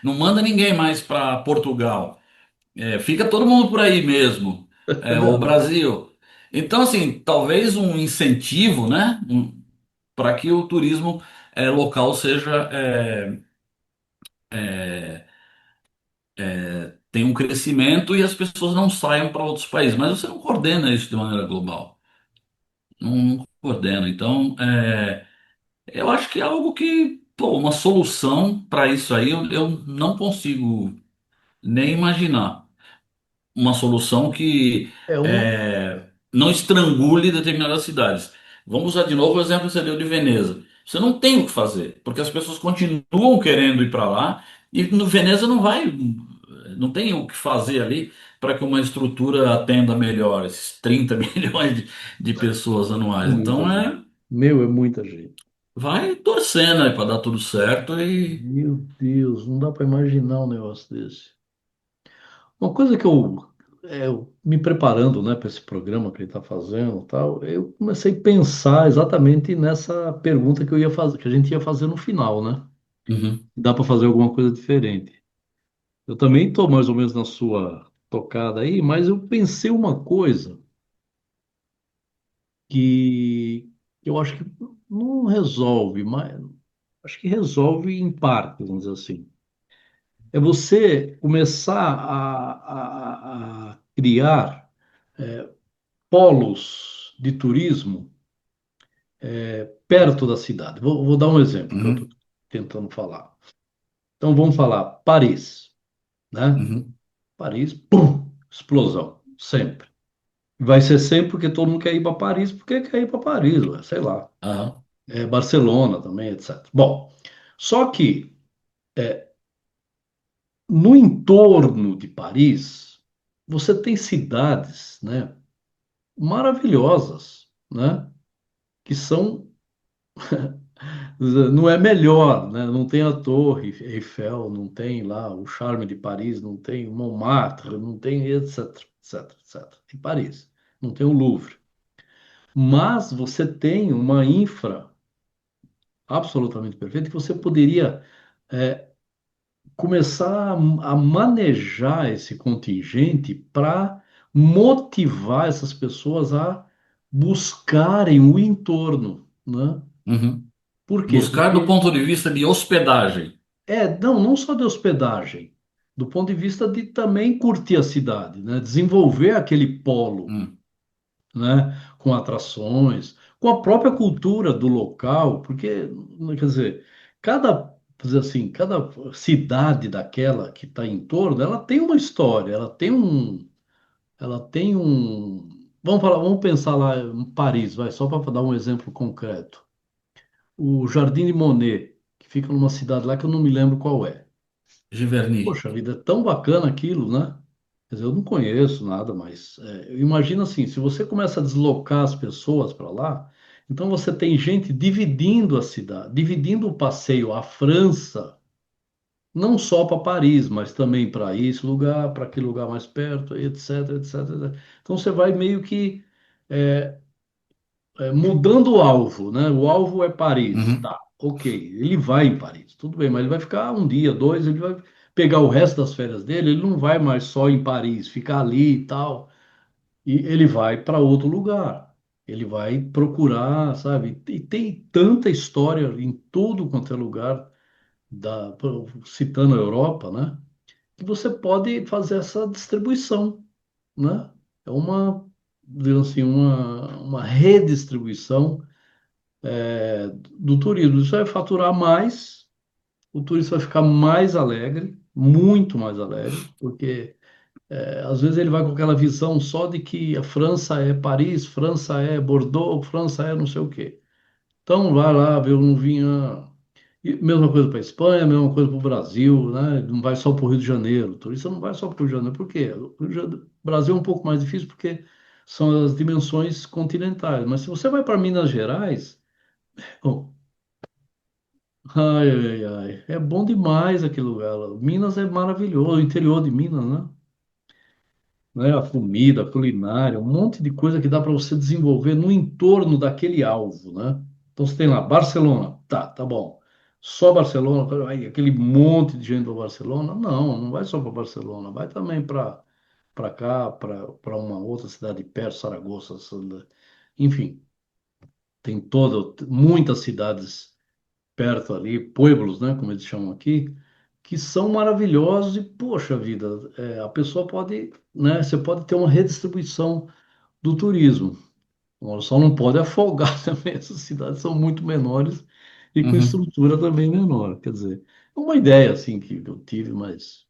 não manda ninguém mais para Portugal. Fica todo mundo por aí mesmo. O Não. Brasil. Então, assim, talvez um incentivo, né? Para que o turismo local seja tenha um crescimento e as pessoas não saiam para outros países. Mas você não coordena isso de maneira global. Não coordena. Então, eu acho que é algo que, pô, uma solução para isso aí eu não consigo nem imaginar. uma solução que É uma. não estrangule determinadas cidades. Vamos usar de novo o exemplo que você deu de Veneza. Você não tem o que fazer, porque as pessoas continuam querendo ir para lá e no Veneza não tem o que fazer ali para que uma estrutura atenda melhor esses 30 milhões de pessoas É anuais. muita Então gente. Meu, é muita gente. vai torcendo aí para dar tudo certo e. Meu Deus, não dá para imaginar um negócio desse. Uma coisa que eu me preparando, né, para esse programa que ele está fazendo, e tal, eu comecei a pensar exatamente nessa pergunta que eu ia fazer, que a gente ia fazer no final, né? Uhum, Dá para fazer alguma coisa diferente. Eu também estou mais ou menos na sua tocada aí, mas eu pensei uma coisa que eu acho que não resolve, mas acho que resolve em parte, vamos dizer assim. É você começar a criar polos de turismo perto da cidade. Vou dar um exemplo que eu estou uhum, tentando falar. Então vamos falar Paris, né? uhum, Paris, pum, explosão, sempre. Vai ser sempre porque todo mundo quer ir para Paris, porque quer ir para Paris, ué, sei lá. aham, Barcelona também, etc. Bom, só que no entorno de Paris, você tem cidades, né, maravilhosas, né, que são, não é melhor, né, não tem a Torre Eiffel, não tem lá o charme de Paris, não tem Montmartre, não tem etc, etc, etc. Em Paris, não tem o Louvre. Mas você tem uma infra absolutamente perfeita que você poderia começar a manejar esse contingente para motivar essas pessoas a buscarem o entorno, né? uhum. Por quê? Buscar do Porque ponto de vista de hospedagem. não só de hospedagem, do ponto de vista de também curtir a cidade, né? Desenvolver aquele polo, Hum, né? Com atrações, com a própria cultura do local, porque, quer dizer, quer dizer assim, cada cidade daquela que está em torno, ela tem uma história, vamos pensar lá em Paris, vai, só para dar um exemplo concreto. O Jardim de Monet, que fica numa cidade lá que eu não me lembro qual é. Giverny. Poxa vida, é tão bacana aquilo, né? Quer dizer, eu não conheço nada, mas eu imagino assim, se você começa a deslocar as pessoas para lá, então você tem gente dividindo a cidade, dividindo o passeio à França, não só para Paris, mas também para esse lugar, para aquele lugar mais perto, etc, etc, etc. Então você vai meio que mudando o alvo, né? O alvo é Paris, Uhum, tá? Ok, ele vai em Paris, tudo bem, mas ele vai ficar um dia, dois, ele vai pegar o resto das férias dele, ele não vai mais só em Paris, ficar ali e tal, e ele vai para outro lugar. Ele vai procurar, sabe? E tem tanta história em tudo quanto é lugar citando a Europa, né? Que você pode fazer essa distribuição, né? É digamos assim, uma redistribuição do turismo. Isso vai faturar mais, o turista vai ficar mais alegre, muito mais alegre, porque às vezes ele vai com aquela visão só de que a França é Paris, França é Bordeaux, França é não sei o quê. Então vai lá ver um vinho. E mesma coisa para a Espanha, mesma coisa para o Brasil, né? Não vai só para o Rio de Janeiro. O turista não vai só para o Rio de Janeiro. Por quê? O Brasil é um pouco mais difícil porque são as dimensões continentais. Mas se você vai para Minas Gerais, bom, ai, ai, ai. É bom demais aquele lugar lá. Minas é maravilhoso, o interior de Minas, né? A comida, a culinária, um monte de coisa que dá para você desenvolver no entorno daquele alvo, né? Então você tem lá Barcelona, tá bom. Só Barcelona, aí, aquele monte de gente para Barcelona? Não, não vai só para Barcelona, vai também para cá, para uma outra cidade perto, Saragoça, enfim, tem muitas cidades perto ali, pueblos, né, como eles chamam aqui, que são maravilhosos e, poxa vida, a pessoa pode, né, você pode ter uma redistribuição do turismo. Agora, só não pode afogar também, essas cidades são muito menores e com uhum. estrutura também menor. Quer dizer, é uma ideia assim que eu tive, mas.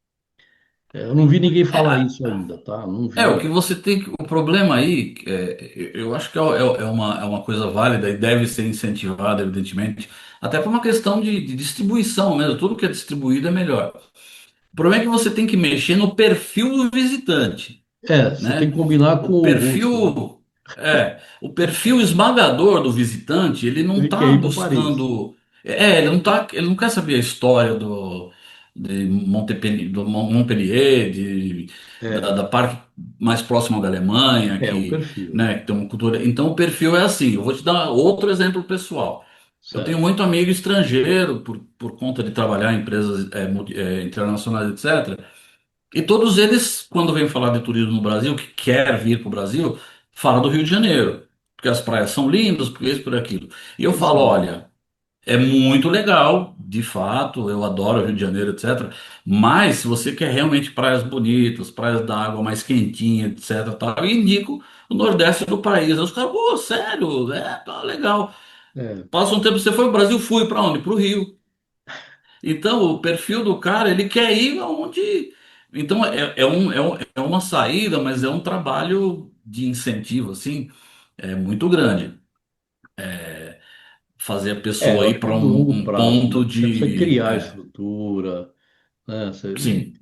Eu não vi ninguém É, falar isso ainda, tá? Não o vi. que você tem que. O problema aí, eu acho que é uma coisa válida e deve ser incentivada, evidentemente, até por uma questão de distribuição mesmo. Tudo que é distribuído é melhor. O problema é que você tem que mexer no perfil do visitante, É, você tem né? que combinar com O o russo, né? o perfil esmagador do visitante, ele não Ele quer está ir para Paris. buscando, ele não quer saber a história de Montpellier, É, da parte mais próxima da Alemanha, é o perfil, né, que tem uma cultura. Então o perfil é assim. Eu vou te dar outro exemplo pessoal. Eu tenho certo? muito amigo estrangeiro por conta de trabalhar em empresas internacionais, etc. E todos eles, quando vêm falar de turismo no Brasil, que quer vir para o Brasil, fala do Rio de Janeiro, porque as praias são lindas, por isso, por aquilo. E eu falo, Exato. olha, é muito legal, de fato, eu adoro o Rio de Janeiro, etc. Mas se você quer realmente praias bonitas, praias da água mais quentinha, etc, tal, eu indico o Nordeste do país. Aí os caras, pô, sério, tá legal. É, Passa um tempo, você foi para o Brasil, fui para onde? Para o Rio. Então, o perfil do cara, ele quer ir aonde. Então, é uma saída, mas é um trabalho de incentivo, assim, muito grande. Fazer a pessoa eu ir acho que é para de longo um prazo, né? ponto Você precisa de. criar a estrutura, né? Sim, Enfim,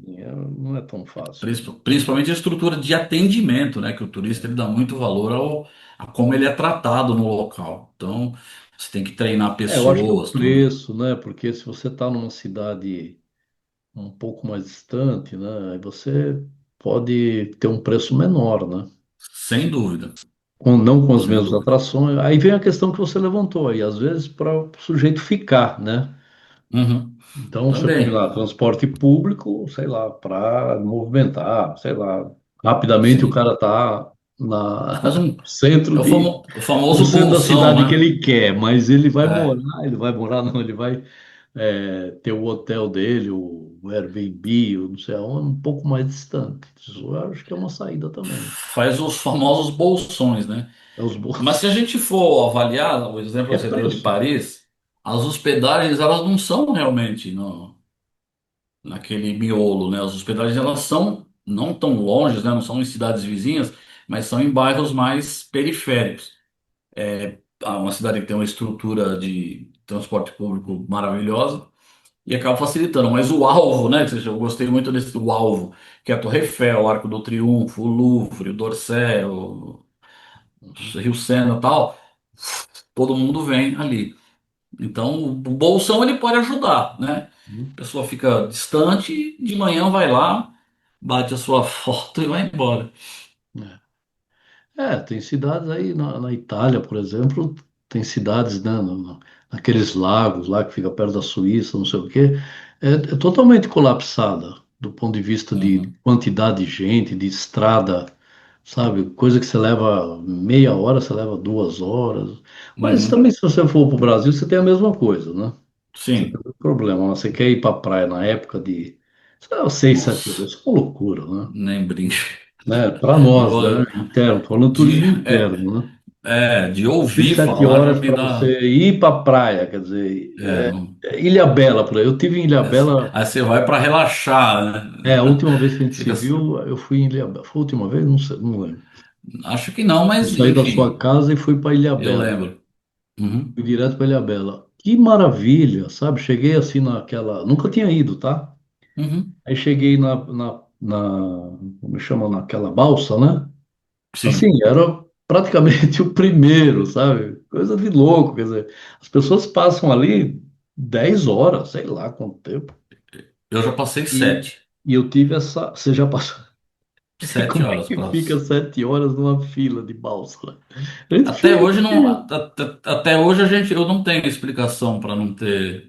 não é tão fácil. principalmente a estrutura de atendimento, né? Que o turista ele dá muito valor a como ele é tratado no local. Então, você tem que treinar Eu acho que o pessoas, tudo. preço, né? Porque se você está numa cidade um pouco mais distante, né? Aí você pode ter um preço menor, né? Sem dúvida, Não com as sem mesmas dúvida. atrações. Aí vem a questão que você levantou aí, às vezes para o sujeito ficar, né? Uhum. Então você põe Também, lá transporte público, sei lá, para movimentar, sei lá, rapidamente o sim. cara tá na Faz um. no centro É o no famoso centro da bolsão, cidade que né? ele quer, mas É, ele vai morar não, ele vai ter o hotel dele, o Airbnb, ou não sei aonde, um pouco mais distante. Isso eu acho que é uma saída também. faz os famosos bolsões, né? É os Mas se a bolsos. gente for avaliar, o exemplo É que você deu de preço, né? Paris, as hospedagens elas não são realmente naquele miolo, né? As hospedagens elas são não tão longe, né? Não são em cidades vizinhas, mas são em bairros mais periféricos. Uma cidade que tem uma estrutura de transporte público maravilhosa e acaba facilitando. Mas o alvo, né? Eu gostei muito desse do alvo, que é a Torre Eiffel, o Arco do Triunfo, o Louvre, o d'Orsay, o Uhum, Rio Sena e tal, todo mundo vem ali. Então, o bolsão ele pode ajudar, né? uhum. A pessoa fica distante, de manhã vai lá, bate a sua foto e vai embora. Tem cidades aí na Itália, por exemplo, tem cidades, né, naqueles lagos lá que fica perto da Suíça, não sei o quê, é totalmente colapsada do ponto de vista de Uhum, quantidade de gente, de estrada, sabe? Coisa que você leva meia hora, você leva 2 horas. Mas uhum, também se você for para o Brasil, você tem a mesma coisa, né? Você tem sim, o problema, né? Você quer ir para a praia na época de, sei lá, 6, 7 horas, nossa, isso é uma loucura, né? nem brinque. Para nós, né? Eu, Interno, falando de, turismo interno, né? de Seis, ouvir sete falar já horas me para dá. você ir para a praia, quer dizer, Não, Ilhabela, por aí. Eu tive em Ilhabela, aí você vai para relaxar, né? a última vez que a gente Fica, se viu, eu fui em Ilhabela. Foi a última vez? Não sei, não lembro. acho que não, Eu mas saí da sua enfim, casa e fui para eu Ilhabela. lembro. Uhum, Fui direto para Ilhabela. Que maravilha, sabe? Cheguei assim naquela. Nunca tinha ido, tá? uhum, Aí cheguei como chama, naquela balsa, né? Assim, sim. era praticamente o primeiro, sabe? Coisa de louco, quer dizer, as pessoas passam ali 10 horas, sei lá quanto tempo. Eu já passei E, 7. e eu tive essa. Você já passou? Sete Como é horas que para. fica 7 horas numa fila de balsa, né? A gente Até fica. hoje não, até hoje eu não tenho explicação para não ter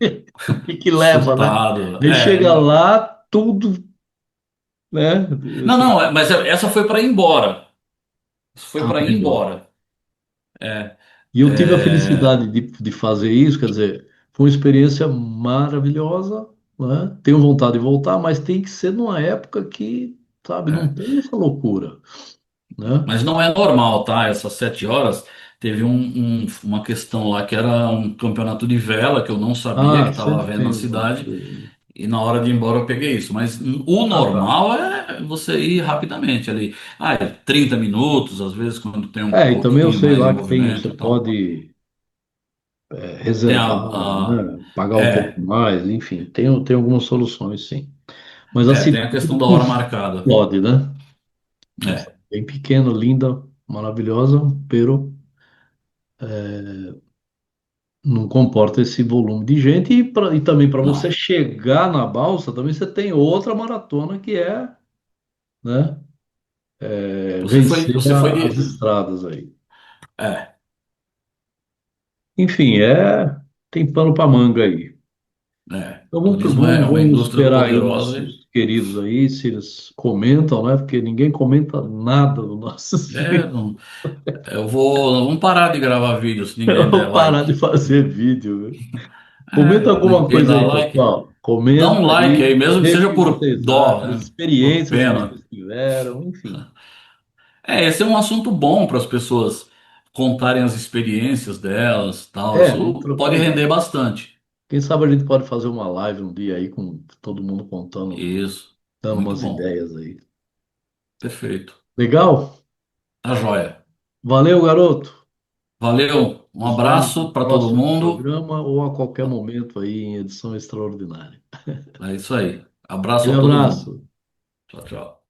O que que leva, né? surtado. Aí chega lá, tudo, né? Não, não, mas essa foi para ir embora. Isso foi Ah, para para ir embora. embora. É, E eu tive a é, felicidade de fazer isso, quer dizer, foi uma experiência maravilhosa, né? Tenho vontade de voltar, mas tem que ser numa época que, sabe, não é. tem essa loucura, né? Mas não é normal, tá? Essas 7 horas teve uma questão lá que era um campeonato de vela que eu não sabia que Ah, estava sempre havendo na tem alguma cidade. coisa. E na hora de ir embora eu peguei isso. Mas o Ah, tá. normal é você ir rapidamente ali. Ah, é 30 minutos, às vezes, quando tem um E também eu pouquinho sei mais de lá que tem, você movimento e tal. pode Tem reservar, né? Pagar um pouco é, mais, enfim, tem algumas soluções, sim. Mas a tem cidade a questão da não hora marcada. pode, né? Uma cidade É, bem pequena, linda, maravilhosa, pero não comporta esse volume de gente. E também para você não. chegar na balsa, também você tem outra maratona que é, né? Vencer Você foi as de. estradas aí. É, Enfim, tem pano para manga aí. Então turismo é uma vamos indústria esperar aí os poderosa. nossos queridos aí, se eles comentam, né? Porque ninguém comenta nada dos nossos vídeos. Não, vamos parar de gravar vídeo se ninguém der Vamos parar like. de fazer vídeo, viu? Comenta alguma Ninguém coisa dá aí, like. pessoal. Dá um Comenta like aí, aí, mesmo que vê o seja que por vocês dó, acham, as né? Por experiências que pena. vocês tiveram, enfim. Esse é um assunto bom para as pessoas contarem as experiências delas, tal. Vamos Isso trocar pode ideia. render bastante. Quem sabe a gente pode fazer uma live um dia aí com todo mundo contando, Isso. dando Muito umas bom. ideias aí. Perfeito. Legal? Tá joia. Valeu, garoto. Valeu. Um Nos vemos no abraço para todo próximo mundo. programa ou a qualquer momento aí em edição extraordinária. É isso aí. Abraço Aquele a todo mundo. abraço. Tchau, tchau.